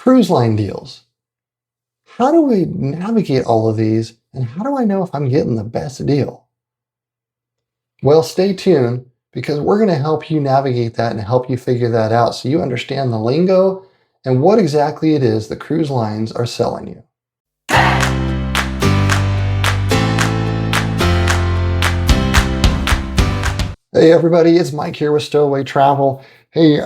cruise line deals. How do we navigate all of these, and how do I know if I'm getting the best deal? Well, stay tuned, because we're going to help you navigate that and help you figure that out so you understand the lingo and what exactly it is the cruise lines are selling you. Hey everybody, it's Mike here with Stowaway Travel. Hey,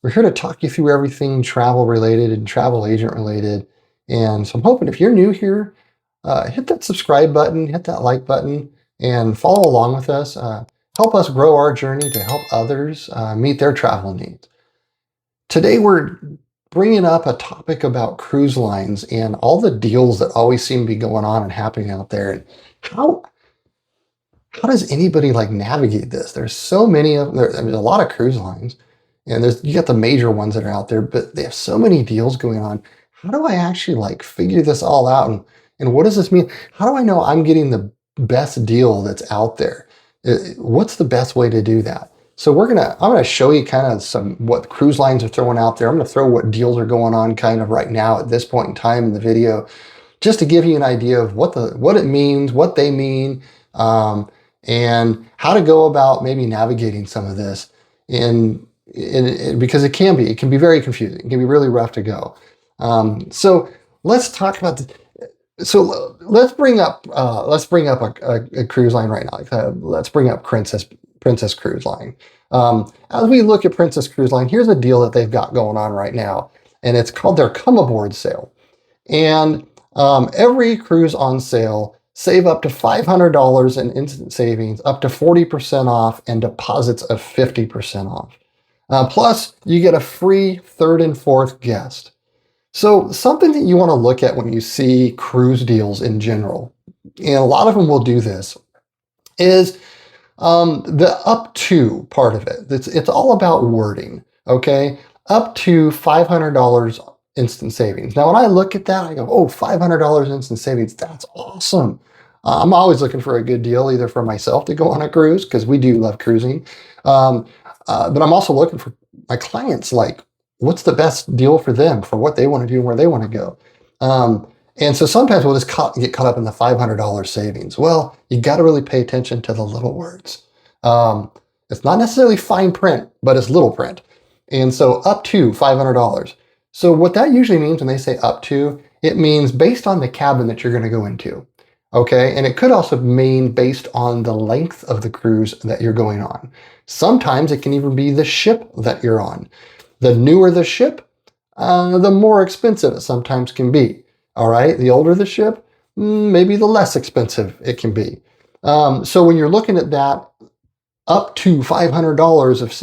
we're here to talk you through everything travel related and travel agent related. And so I'm hoping if you're new here, hit that subscribe button, hit that like button, and follow along with us. Help us grow our journey to help others meet their travel needs. Today we're bringing up a topic about cruise lines and all the deals that always seem to be going on and happening out there. And how does anybody navigate this? There's so many of them. There's a lot of cruise lines, and you got the major ones that are out there, but they have so many deals going on. How do I actually figure this all out? And what does this mean? How do I know I'm getting the best deal that's out there? What's the best way to do that? So I'm gonna show you kind of what cruise lines are throwing out there. I'm gonna throw what deals are going on kind of right now at this point in time in the video, just to give you an idea of what it means, what they mean, and how to go about maybe navigating some of this. Because it can be very confusing. It can be really rough to go. So let's talk about let's bring up a cruise line right now. Let's bring up Princess Cruise Line. As we look at Princess Cruise Line, here's a deal that they've got going on right now, and it's called their Come Aboard sale. And every cruise on sale, save up to $500 in instant savings, up to 40% off, and deposits of 50% off. Plus, you get a free third and fourth guest. So something that you want to look at when you see cruise deals in general, and a lot of them will do this, is the up to part of it. It's all about wording, okay? Up to $500 instant savings. Now, when I look at that, I go, oh, $500 instant savings, that's awesome. I'm always looking for a good deal, either for myself to go on a cruise, because we do love cruising. But I'm also looking for my clients, what's the best deal for them, for what they want to do, where they want to go. And so sometimes we'll just get caught up in the $500 savings. Well, you got to really pay attention to the little words. It's not necessarily fine print, but it's little print. And so up to $500. So what that usually means when they say up to, it means based on the cabin that you're going to go into. Okay, and it could also mean based on the length of the cruise that you're going on. Sometimes it can even be the ship that you're on. The newer the ship, the more expensive it sometimes can be. All right, the older the ship, maybe the less expensive it can be. So when you're looking at that, up to $500 of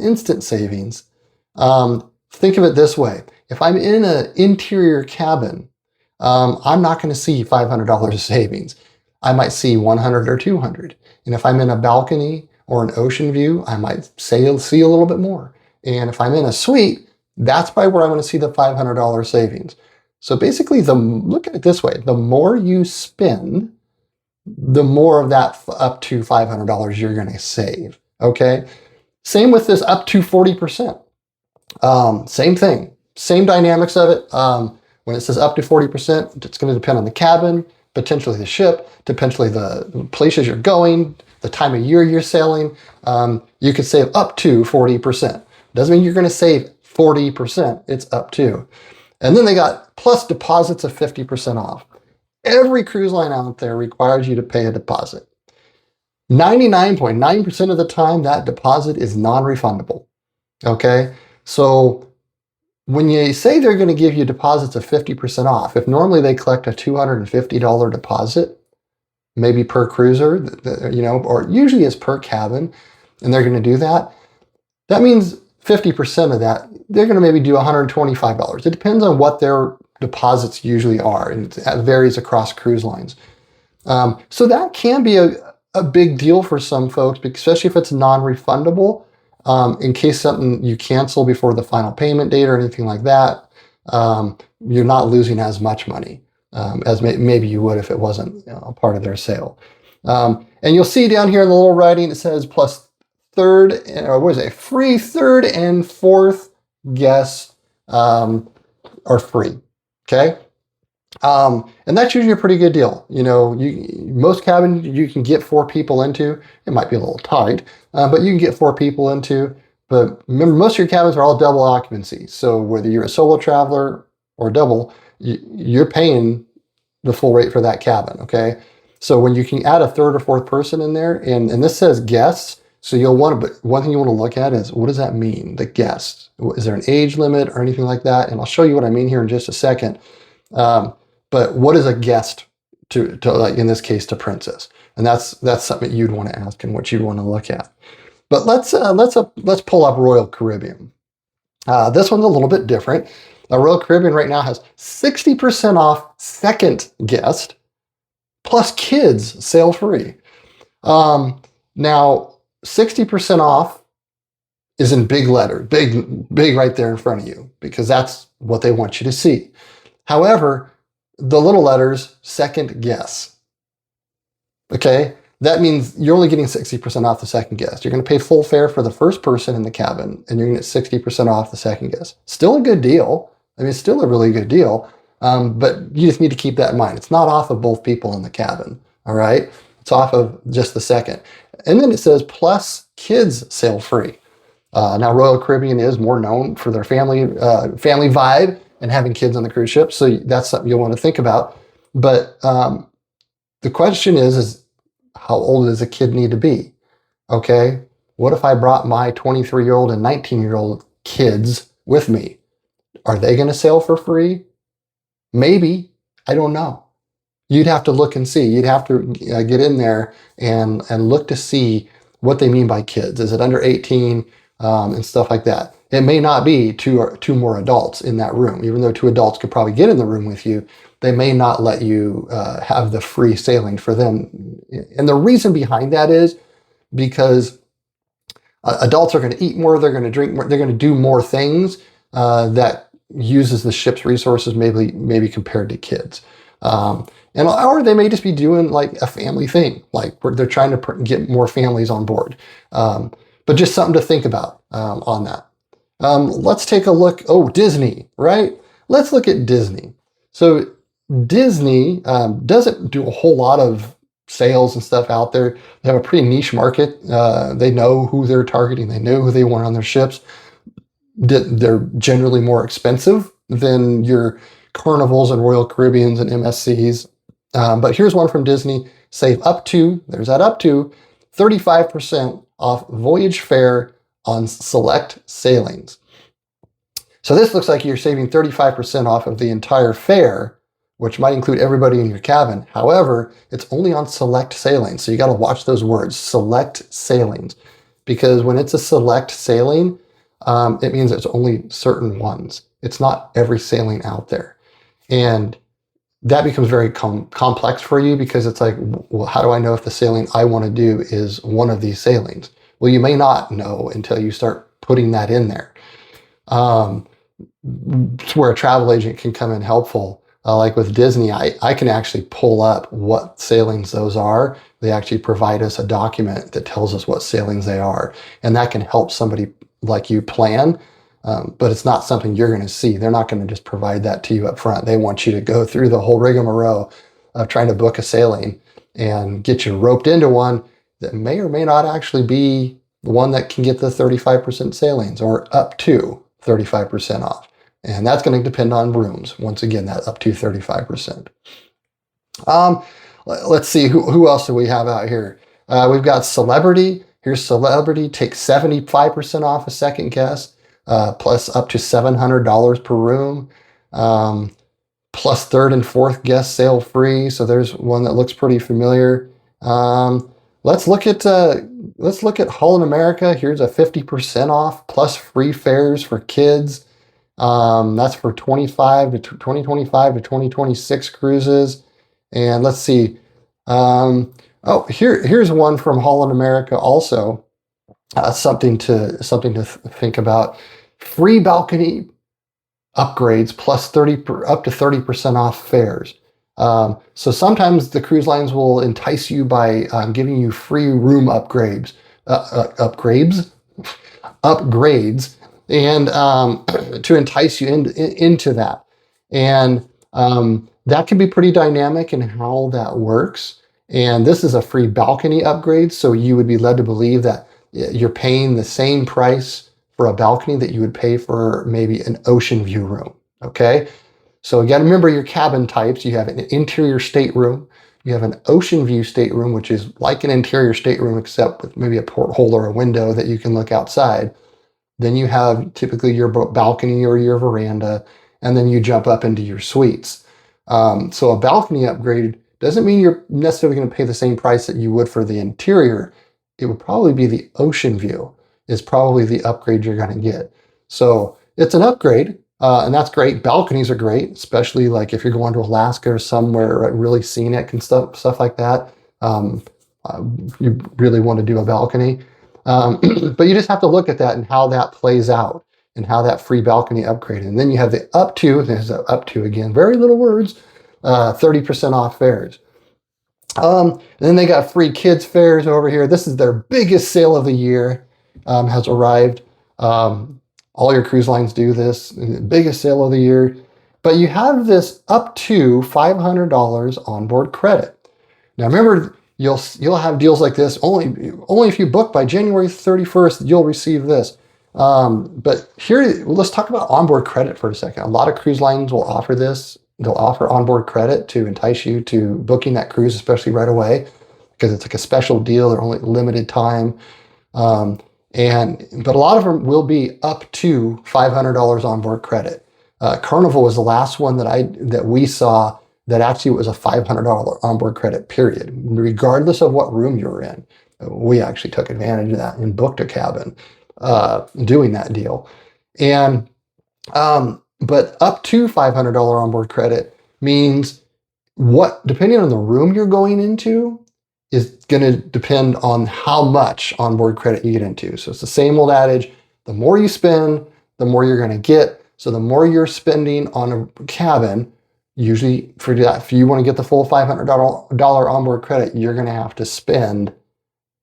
instant savings, think of it this way. If I'm in an interior cabin, I'm not going to see $500 of savings. I might see $100 or $200. And if I'm in a balcony or an ocean view, I might see a little bit more. And if I'm in a suite, that's probably where I'm going to see the $500 savings. So basically, look at it this way. The more you spend, the more of that up to $500 you're going to save. Okay? Same with this up to 40%. Same thing. Same dynamics of it. When it says up to 40%, it's going to depend on the cabin, potentially the ship, potentially the places you're going, the time of year you're sailing. You could save up to 40%. Doesn't mean you're going to save 40%. It's up to. And then they got plus deposits of 50% off. Every cruise line out there requires you to pay a deposit. 99.9% of the time, that deposit is non-refundable. Okay? So when you say they're going to give you deposits of 50% off, if normally they collect a $250 deposit, maybe per cruiser, or usually it's per cabin, and they're going to do that, that means 50% of that, they're going to maybe do $125. It depends on what their deposits usually are, and it varies across cruise lines. So that can be a big deal for some folks, especially if it's non-refundable. In case something you cancel before the final payment date or anything like that, you're not losing as much money as maybe you would if it wasn't a part of their sale. And you'll see down here in the little writing, it says plus free third and fourth guest are free. Okay. And that's usually a pretty good deal. Most cabins you can get 4 people into. It might be a little tight, but you can get 4 people into. But remember, most of your cabins are all double occupancy. So whether you're a solo traveler or double, you're paying the full rate for that cabin. Okay. So when you can add a 3rd or 4th person in there, and this says guests, so but one thing you want to look at is, what does that mean? The guests. Is there an age limit or anything like that? And I'll show you what I mean here in just a second. But what is a guest to like in this case to Princess? And that's something you'd want to ask and what you'd want to look at. But let's pull up Royal Caribbean. This one's a little bit different. Royal Caribbean right now has 60% off second guest plus kids sail free. Now 60% off is in big letters, big right there in front of you, because that's what they want you to see. However, the little letters, second guess. Okay, that means you're only getting 60% off the second guest. You're going to pay full fare for the first person in the cabin, and you're going to get 60% off the second guest. Still a good deal. I mean, it's still a really good deal, but you just need to keep that in mind. It's not off of both people in the cabin, all right? It's off of just the second. And then it says, plus kids sail free. Now, Royal Caribbean is more known for their family vibe and having kids on the cruise ship. So that's something you'll want to think about. But the question is how old does a kid need to be? Okay, what if I brought my 23-year-old and 19-year-old kids with me? Are they going to sail for free? Maybe. I don't know. You'd have to look and see. You'd have to get in there and look to see what they mean by kids. Is it under 18 and stuff like that? It may not be two more adults in that room. Even though 2 adults could probably get in the room with you, they may not let you have the free sailing for them. And the reason behind that is because adults are going to eat more, they're going to drink more, they're going to do more things that uses the ship's resources maybe compared to kids. Or they may just be doing like a family thing, like where they're trying to get more families on board. But just something to think about on that. Let's take a look. Oh, Disney, right? Let's look at Disney. So Disney doesn't do a whole lot of sales and stuff out there. They have a pretty niche market. They know who they're targeting. They know who they want on their ships. They're generally more expensive than your Carnivals and Royal Caribbeans and MSCs. But here's one from Disney. Save up to 35% off voyage fare on select sailings. So this looks like you're saving 35% off of the entire fare, which might include everybody in your cabin. However, it's only on select sailings. So you got to watch those words, select sailings, because when it's a select sailing, it means it's only certain ones. It's not every sailing out there. And that becomes very complex for you, because it's like, well, how do I know if the sailing I want to do is one of these sailings? Well, you may not know until you start putting that in there. It's where a travel agent can come in helpful. Like with Disney, I can actually pull up what sailings those are. They actually provide us a document that tells us what sailings they are. And that can help somebody like you plan. But it's not something you're going to see. They're not going to just provide that to you up front. They want you to go through the whole rigmarole of trying to book a sailing and get you roped into one that may or may not actually be the one that can get the 35% sailings or up to 35% off. And that's going to depend on rooms. Once again, that up to 35%. Let's see, who else do we have out here? We've got Celebrity. Here's Celebrity. Take 75% off a second guest. Plus up to $700 per room, plus 3rd and 4th guest sail free. So there's one that looks pretty familiar. Let's look at Holland America. Here's a 50% off plus free fares for kids. That's for 2025 to 2026 cruises. And let's see. Here's one from Holland America also. Something to think about. Free balcony upgrades plus up to 30% off fares. So sometimes the cruise lines will entice you by giving you free room upgrades. and to entice you into that. And that can be pretty dynamic in how that works. And this is a free balcony upgrade, so you would be led to believe that you're paying the same price for a balcony that you would pay for maybe an ocean view room. Okay, so you got to remember your cabin types. You have an interior stateroom, you have an ocean view stateroom, which is like an interior stateroom except with maybe a porthole or a window that you can look outside. Then you have typically your balcony or your veranda, and then you jump up into your suites. So a balcony upgrade doesn't mean you're necessarily going to pay the same price that you would for the interior. It would probably be the ocean view is probably the upgrade you're going to get. So it's an upgrade, and that's great. Balconies are great, especially like if you're going to Alaska or somewhere really scenic and stuff like that. You really want to do a balcony. But you just have to look at that and how that plays out and how that free balcony upgrade. And then you have the up to, there's the up to again, very little words, 30% off fares. And then they got free kids fares over here. This is their biggest sale of the year, has arrived. All your cruise lines do this, biggest sale of the year. But you have this up to $500 onboard credit. Now remember, you'll have deals like this only if you book by January 31st, you'll receive this. But here, let's talk about onboard credit for a second. A lot of cruise lines will offer this. They'll offer onboard credit to entice you to booking that cruise, especially right away, because it's like a special deal. They're only limited time. But a lot of them will be up to $500 onboard credit. Carnival was the last one that we saw that actually was a $500 onboard credit period, regardless of what room you were in. We actually took advantage of that and booked a cabin doing that deal. And but up to $500 onboard credit means depending on the room you're going into, is going to depend on how much onboard credit you get into. So it's the same old adage, the more you spend, the more you're going to get. So the more you're spending on a cabin, usually for that, if you want to get the full $500 onboard credit, you're going to have to spend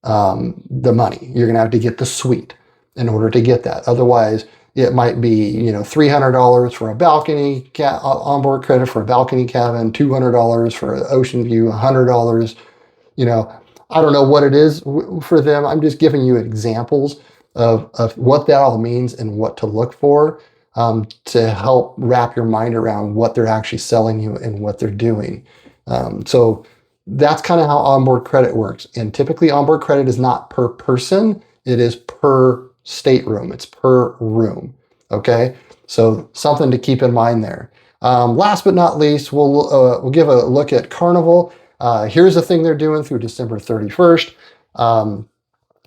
the money. You're going to have to get the suite in order to get that. Otherwise, it might be $300 for a balcony onboard credit for a balcony cabin, $200 for an ocean view, $100. I don't know what it is for them. I'm just giving you examples of what that all means and what to look for to help wrap your mind around what they're actually selling you and what they're doing. So that's kind of how onboard credit works. And typically onboard credit is not per person. It is per stateroom. It's per room. Okay. So something to keep in mind there. Last but not least, we'll give a look at Carnival. Here's the thing they're doing through December 31st.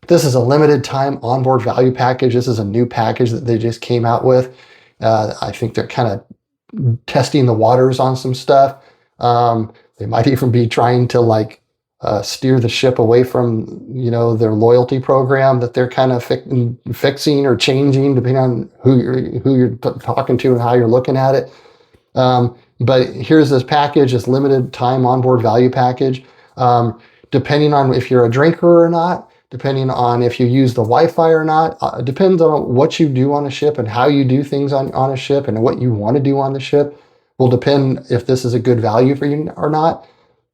This is a limited time onboard value package. This is a new package that they just came out with. I think they're kind of testing the waters on some stuff. They might even be trying to steer the ship away from, their loyalty program that they're kind of fixing or changing depending on who you're talking to and how you're looking at it. But here's this package, this limited time onboard value package. Depending on if you're a drinker or not, depending on if you use the Wi-Fi or not, depends on what you do on a ship and how you do things on a ship and what you want to do on the ship will depend if this is a good value for you or not.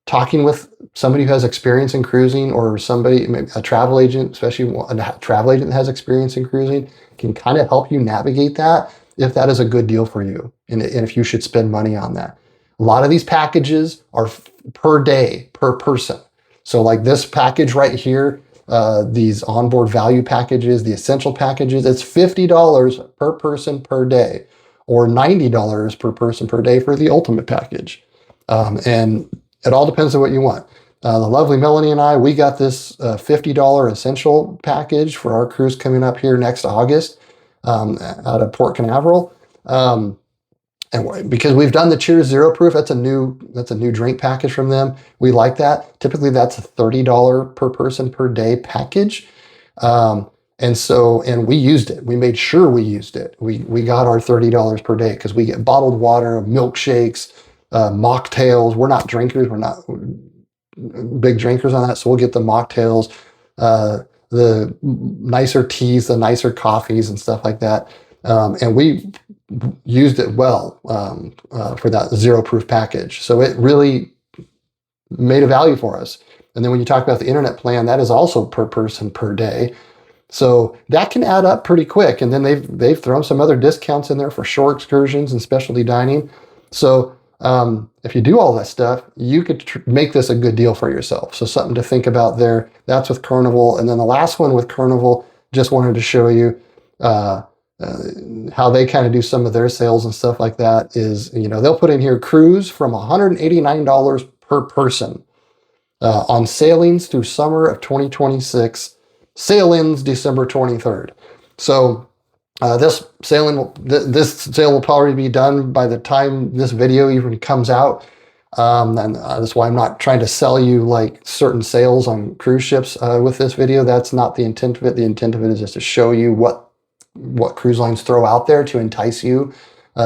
Talking with somebody who has experience in cruising or a travel agent, especially a travel agent that has experience in cruising, can kind of help you navigate that if that is a good deal for you and if you should spend money on that. A lot of these packages are per day, per person. So like this package right here, these onboard value packages, the essential packages, it's $50 per person per day or $90 per person per day for the ultimate package. And it all depends on what you want. The lovely Melanie and I, we got this $50 essential package for our cruise coming up here next August out of Port Canaveral. And because we've done the Cheers Zero Proof, that's a new drink package from them. We like that. Typically, that's a $30 per person per day package. And we used it. We made sure we used it. We got our $30 per day because we get bottled water, milkshakes, mocktails. We're not drinkers. We're not big drinkers on that. So we'll get the mocktails, the nicer teas, the nicer coffees and stuff like that. And we used it well for that zero proof package. So it really made a value for us. And then when you talk about the internet plan, that is also per person per day. So that can add up pretty quick. And then they've thrown some other discounts in there for shore excursions and specialty dining. So if you do all that stuff, you could make this a good deal for yourself. So something to think about there. That's with Carnival. And then the last one with Carnival, just wanted to show you how they kind of do some of their sales and stuff like that is, they'll put in here cruise from $189 per person on sailings through summer of 2026. Sail ends December 23rd. So this sale will probably be done by the time this video even comes out. And that's why I'm not trying to sell you like certain sales on cruise ships with this video. That's not the intent of it. The intent of it is just to show you what cruise lines throw out there to entice you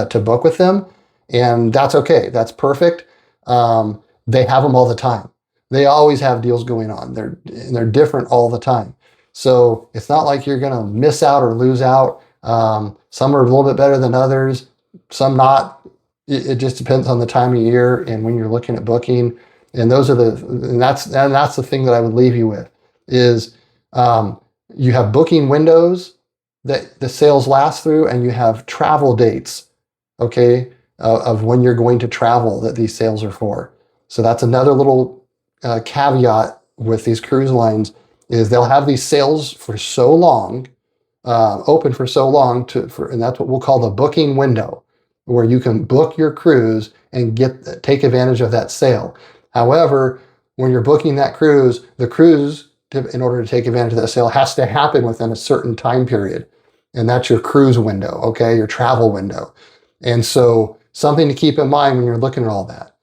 to book with them. And that's okay. That's perfect. They have them all the time. They always have deals going on. They're different all the time. So it's not like you're going to miss out or lose out. Some are a little bit better than others, some not. It just depends on the time of year and when you're looking at booking. And that's the thing that I would leave you with is you have booking windows that the sales last through, and you have travel dates, okay, of when you're going to travel that these sales are for. So that's another little caveat with these cruise lines is they'll have these sales for so long, open for so long, and that's what we'll call the booking window, where you can book your cruise and take advantage of that sale. However, when you're booking that cruise, the cruise, in order to take advantage of that sale, has to happen within a certain time period. And that's your cruise window, okay, your travel window. And so something to keep in mind when you're looking at all that.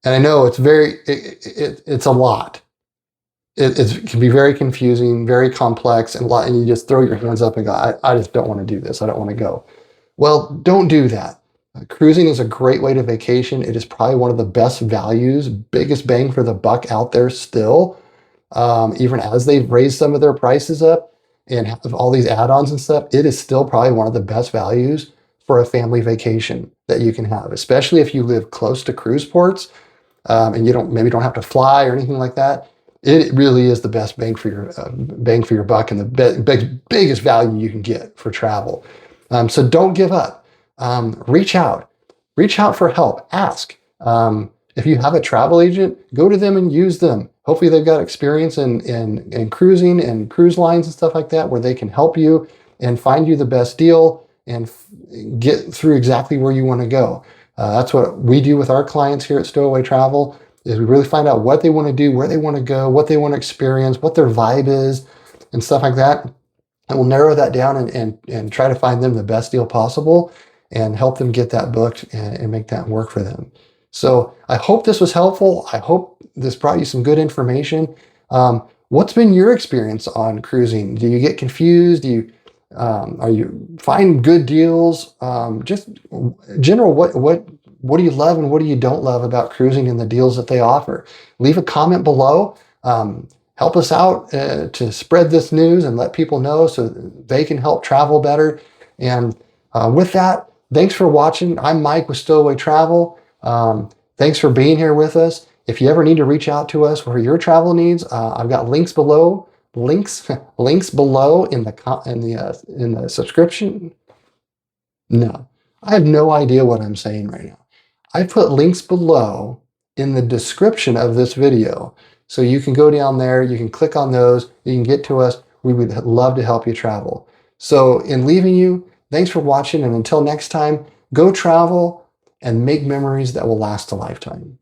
And I know it's it's a lot. It can be very confusing, very complex, and you just throw your hands up and go, I just don't want to do this. I don't want to go. Well, don't do that. Cruising is a great way to vacation. It is probably one of the best values, biggest bang for the buck out there still. Even as they've raised some of their prices up and have all these add-ons and stuff, it is still probably one of the best values for a family vacation that you can have, especially if you live close to cruise ports and you don't have to fly or anything like that. It really is the best bang for your buck and the biggest value you can get for travel. So don't give up. Reach out for help. Ask. If you have a travel agent, go to them and use them. Hopefully they've got experience in cruising and cruise lines and stuff like that, where they can help you and find you the best deal and get through exactly where you want to go. That's what we do with our clients here at Stowaway Travel. Is we really find out what they want to do, where they want to go, what they want to experience, what their vibe is, and stuff like that. And we'll narrow that down and try to find them the best deal possible and help them get that booked and make that work for them. So I hope this was helpful. I hope this brought you some good information. What's been your experience on cruising? Do you get confused? Are you find good deals? Just general, what do you love and what do you don't love about cruising and the deals that they offer? Leave a comment below. Help us out to spread this news and let people know so they can help travel better. And with that, thanks for watching. I'm Mike with Stowaway Travel. Thanks for being here with us. If you ever need to reach out to us for your travel needs, I've got links below. Links below in the subscription. No, I have no idea what I'm saying right now. I put links below in the description of this video. So you can go down there, you can click on those, you can get to us. We would love to help you travel. So in leaving you, thanks for watching, and until next time, go travel and make memories that will last a lifetime.